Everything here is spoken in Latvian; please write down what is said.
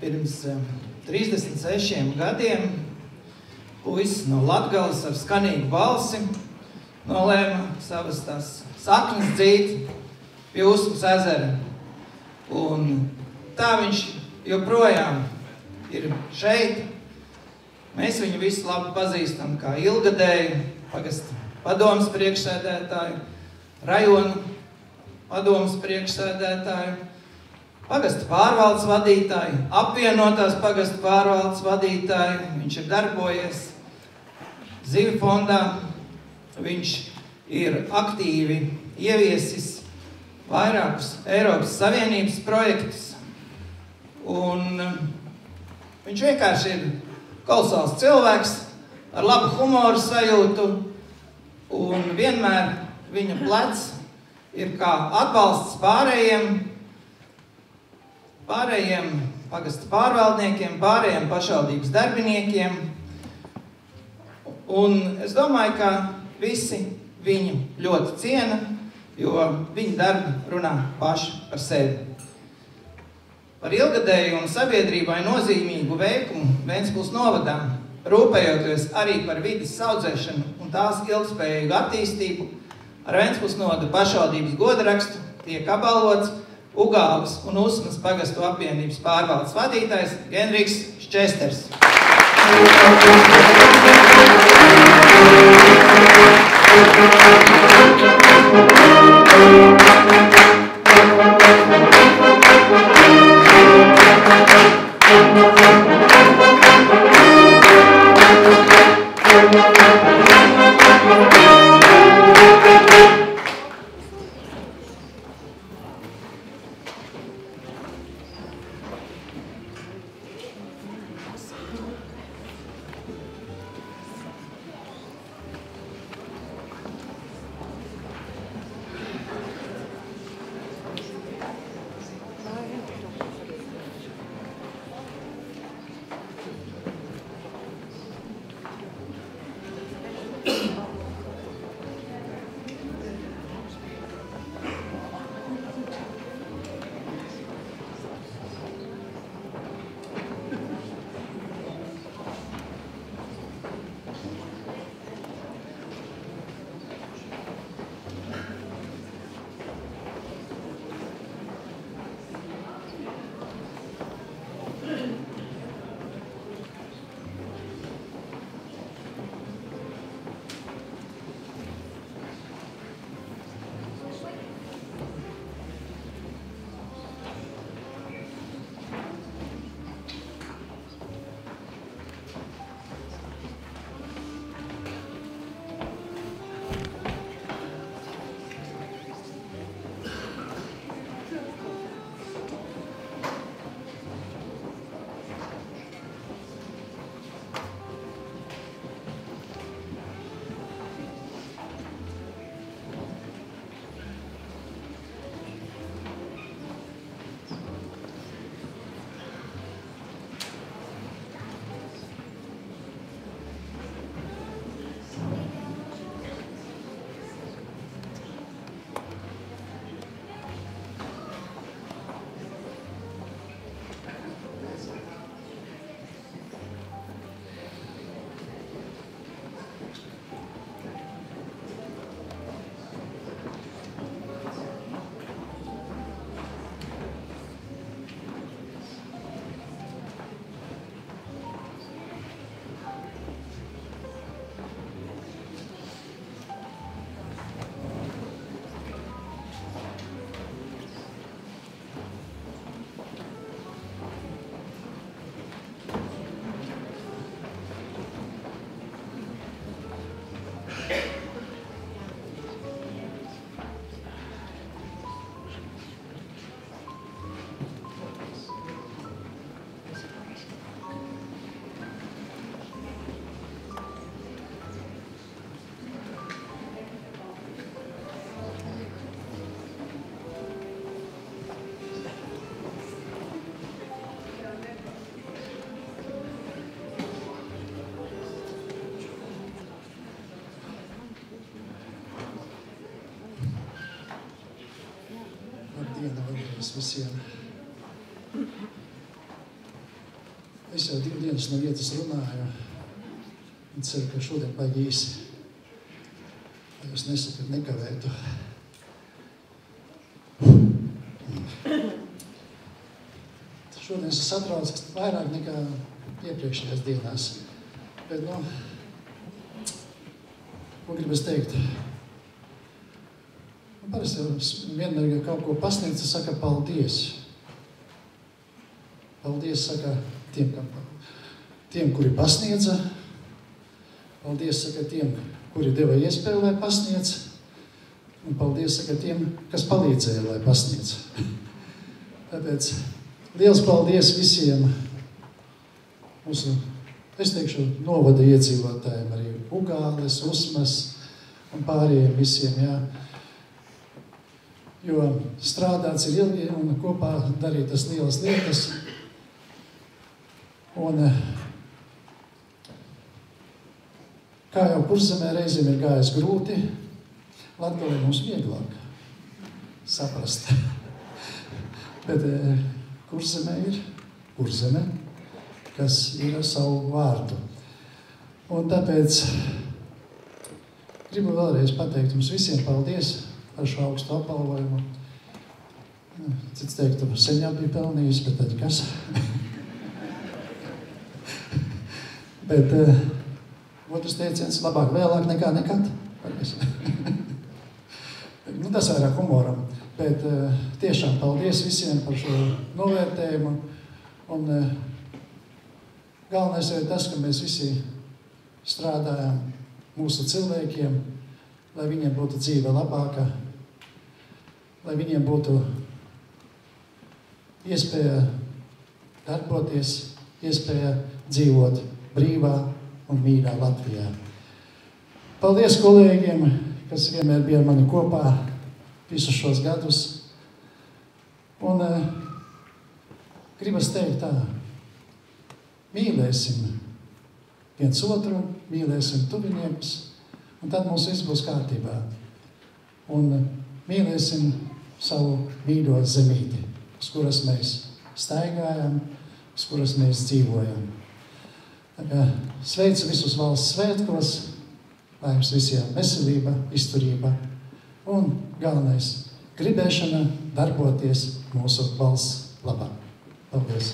pirms 36 gadiem puisis no Latgales ar skanīgu balsi nolēma savas tās saknes dzīt pie Usmas ezera. Un tā viņš joprojām ir šeit. Mēs viņu visu labi pazīstam kā ilgadēju pagasta padomes priekšsēdētāju, rajona padomes priekšsēdētāju, pagasta pārvaldes vadītāju, apvienotās pagasta pārvaldes vadītāju. Viņš ir darbojies Zivju fondā, viņš ir aktīvi ieviesis vairākus Eiropas Savienības projektus, un viņš vienkārši ir kolosāls cilvēks ar labu humoru sajūtu, un vienmēr viņa plecs ir kā atbalsts pārējiem pagasta pārvaldniekiem, pārējiem pašvaldības darbiniekiem. Un es domāju, ka visi viņu ļoti ciena, jo viņa darbi runā paši par sevi. Par ilgadēju un sabiedrībai nozīmīgu veikumu Ventspils novadā, rūpējoties arī par vides saudzēšanu un tās ilgspējīgu attīstību, ar Ventspils novada pašvaldības godarakstu tiek apbalvots Ugāles un Usmas pagastu apvienības pārvaldes vadītājs Genriks Ščesters. Labdien, visiem! Es jau 2 dienas no vietas runāju, un ceru, ka šodien vajag īsi. Lai jūs nesakat nekavētu. Šodien es satraucu vairāk nekā iepriekšējās dienās. Bet, ko gribas teikt? Parasti jau vienmēr, ja kaut ko pasniedz, saka paldies. Paldies saka tiem, kuri pasniedza. Paldies saka tiem, kuri deva iespēju, lai pasniedz. Un paldies saka tiem, kas palīdzēja, lai pasniedz. Tāpēc liels paldies visiem mūsu, es teikšu, novada iedzīvotājiem, arī Ugāles, Usmas un pārējiem visiem, jā. Jo strādāts ir ilgi un kopā darītas lielas lietas. Un kā jau Kurzemē reizēm ir gājis grūti, Latgalē mums vieglāk saprast. Bet Kurzemē ir Kurzeme, kas ir savu vārdu. Un tāpēc gribu vēlreiz pateikt jums visiem paldies par šo augstu apbalvojumu. Cits teiktu, sen jau bija pelnījis, bet tad kas? Bet otrs teiciens labāk vēlāk nekā nekad. Tas vairāk humoram. Bet tiešām paldies visiem par šo novērtējumu. Un galvenais ir tas, ka mēs visi strādājam mūsu cilvēkiem, lai viņiem būtu dzīve labāka, lai viņiem būtu iespēja darboties, iespēja dzīvot brīvā un mīļā Latvijā. Paldies kolēģiem, kas vienmēr bija mani kopā visus šos gadus. Un gribas teikt tā, mīlēsim viens otru, mīlēsim tuviniekus, un tad mums viss būs kārtībā. Un mīlēsim savu mīļo zemīti, uz kuras mēs staigājam, uz kuras mēs dzīvojam. Sveicu visus valsts svētkos, lai jums visiem veselība, izturība un galvenais gribēšana darboties mūsu valsts labā. Paldies!